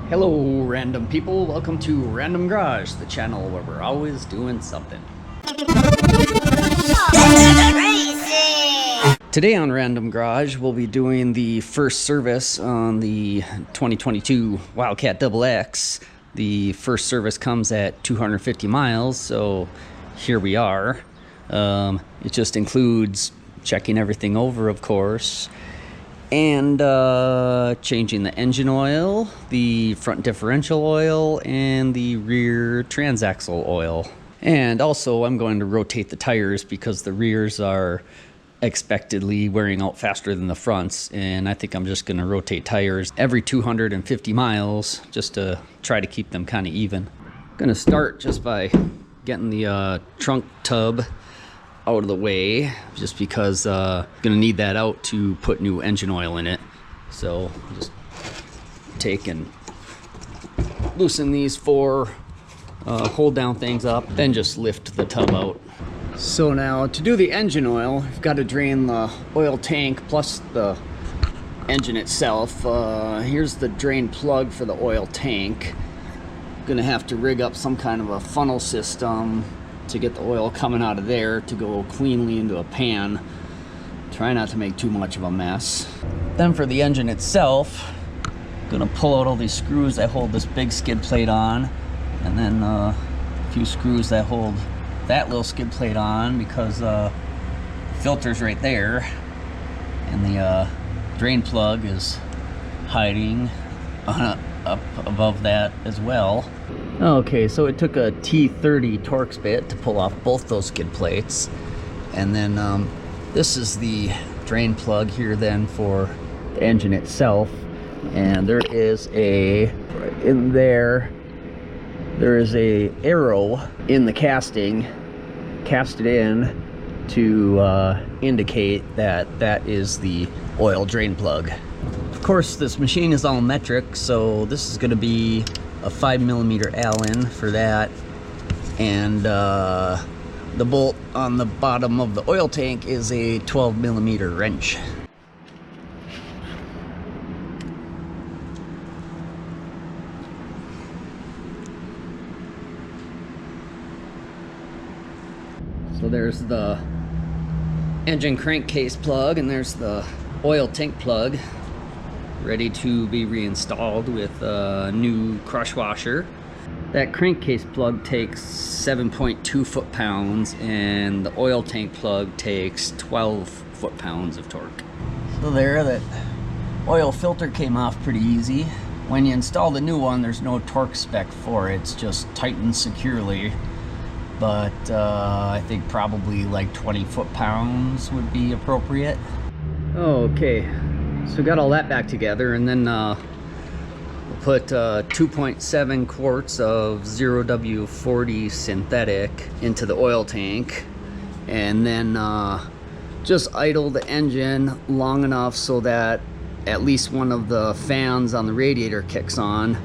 Hello random people, welcome to Random Garage, the channel where we're always doing something. Today on Random Garage we'll be doing the first service on the 2022 Wildcat XX. The first service comes at 250 miles, so here we are. It just includes checking everything over, of course, and changing the engine oil, the front differential oil, and the rear transaxle oil. And also I'm going to rotate the tires because the rears are expectedly wearing out faster than the fronts, and I think I'm just going to rotate tires every 250 miles just to try to keep them kind of even. I'm going to start just by getting the trunk tub out of the way, just because I'm gonna need that out to put new engine oil in it. So just take and loosen these four hold down things up, then just lift the tub out. So now to do the engine oil, you've got to drain the oil tank plus the engine itself. Here's the drain plug for the oil tank. Gonna have to rig up some kind of a funnel system to get the oil coming out of there to go cleanly into a pan. Try not to make too much of a mess. Then for the engine itself, gonna pull out all these screws that hold this big skid plate on, and then a few screws that hold that little skid plate on, because the filter's right there and the drain plug is hiding up above that as well. Okay, so it took a T30 Torx bit to pull off both those skid plates, and then this is the drain plug here then for the engine itself, and there is a in there is a arrow in the casting casted in to indicate that that is the oil drain plug. Of course, this machine is all metric, so this is going to be a 5mm Allen for that, and the bolt on the bottom of the oil tank is a 12mm wrench. So there's the engine crankcase plug, and there's the oil tank plug, ready to be reinstalled with a new crush washer. That crankcase plug takes 7.2 foot-pounds, and the oil tank plug takes 12 foot-pounds of torque. So there, that oil filter came off pretty easy. When you install the new one, there's no torque spec for it. It's just tightened securely. But I think probably like 20 foot-pounds would be appropriate. Okay. So we got all that back together, and then we'll put 2.7 quarts of 0W40 synthetic into the oil tank, and then just idle the engine long enough so that at least one of the fans on the radiator kicks on,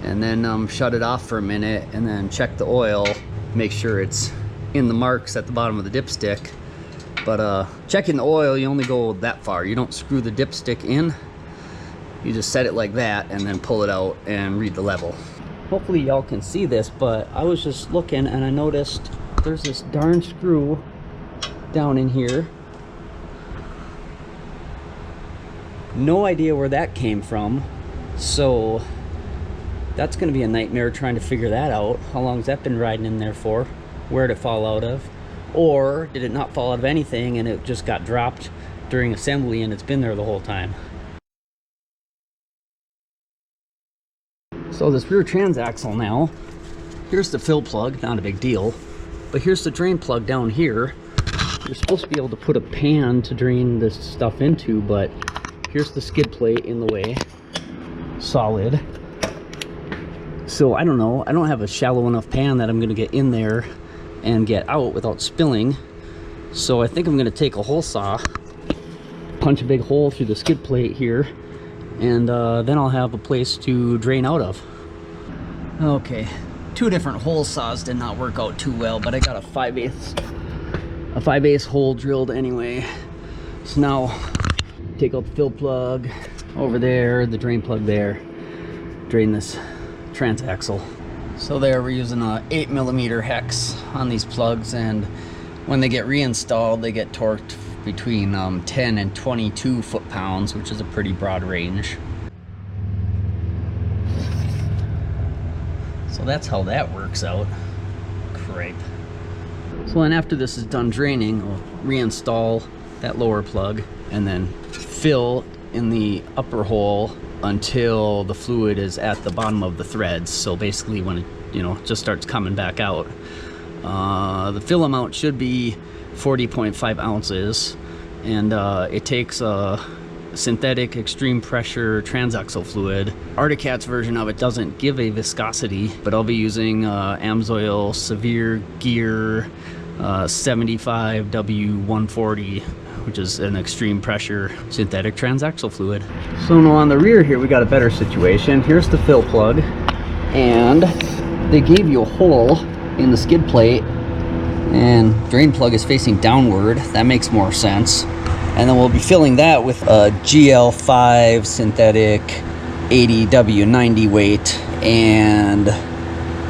and then shut it off for a minute, and then check the oil, make sure it's in the marks at the bottom of the dipstick. But checking the oil, you only go that far. You don't screw the dipstick in. You just set it like that and then pull it out and read the level. Hopefully y'all can see this, but I was just looking and I noticed there's this darn screw down in here. No idea where that came from. So that's gonna be a nightmare trying to figure that out. How long's that been riding in there for? Where'd it fall out of? Or did it not fall out of anything and it just got dropped during assembly and it's been there the whole time? So this rear transaxle now, here's the fill plug, not a big deal, but here's the drain plug down here. You're supposed to be able to put a pan to drain this stuff into, but here's the skid plate in the way, solid. So I don't know, I don't have a shallow enough pan that I'm gonna get in there and get out without spilling. So I think I'm gonna take a hole saw, punch a big hole through the skid plate here, and then I'll have a place to drain out of. Okay, two different hole saws did not work out too well, but I got a 5/8 hole drilled anyway. So now take out the fill plug over there, the drain plug there, drain this transaxle. So there we're using a 8mm hex on these plugs, and when they get reinstalled they get torqued between 10 and 22 foot-pounds, which is a pretty broad range. So that's how that works out. Cripe. So then after this is done draining, we'll reinstall that lower plug and then fill in the upper hole until the fluid is at the bottom of the threads. So basically when it, just starts coming back out. The fill amount should be 40.5 ounces, and it takes a synthetic extreme pressure transaxle fluid. Arcticat's version of it doesn't give a viscosity, but I'll be using Amsoil Severe Gear 75W140, which is an extreme pressure synthetic transaxle fluid. So now on the rear here we got a better situation. Here's the fill plug, and they gave you a hole in the skid plate, and drain plug is facing downward. That makes more sense. And then we'll be filling that with a GL5 synthetic 80W90 weight, and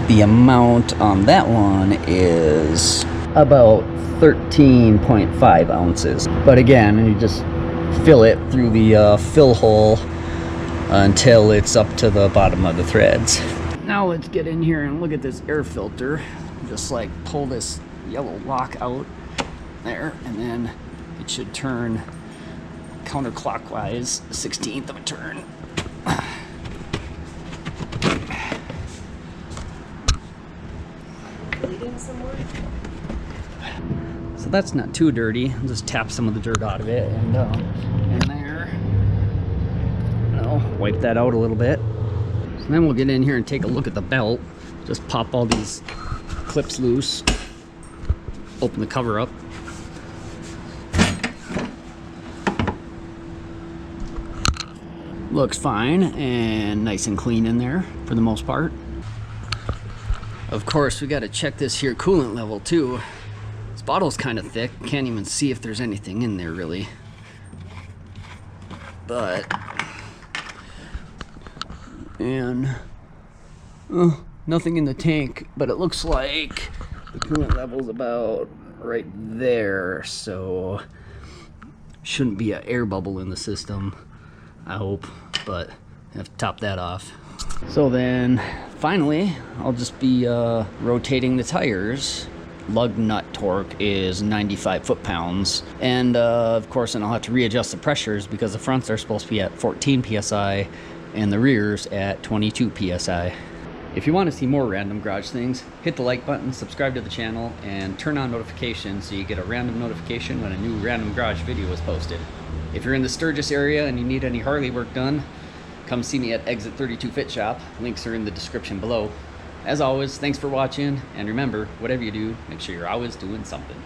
the amount on that one is about 13.5 ounces. But again, you just fill it through the fill hole until it's up to the bottom of the threads. Now let's get in here and look at this air filter. Just like pull this yellow lock out there, and then it should turn counterclockwise 1/16 of a turn. Bleeding somewhere? So that's not too dirty. I'll just tap some of the dirt out of it, and in there, wipe that out a little bit. So then we'll get in here and take a look at the belt. Just pop all these clips loose, open the cover up. Looks fine and nice and clean in there for the most part. Of course, we got to check this here coolant level too. This bottle's kind of thick. Can't even see if there's anything in there really. But, and nothing in the tank, but it looks like the coolant level's about right there, so shouldn't be an air bubble in the system, I hope, but I have to top that off. So then finally I'll just be rotating the tires. Lug nut torque is 95 foot-pounds, and of course then I'll have to readjust the pressures because the fronts are supposed to be at 14 psi and the rears at 22 psi. If you want to see more random garage things, hit the like button, subscribe to the channel, and turn on notifications so you get a random notification when a new random garage video is posted. If you're in the Sturgis area and you need any Harley work done, come see me at Exit 32 Fit Shop. Links are in the description below. As always, thanks for watching, and remember, whatever you do, make sure you're always doing something.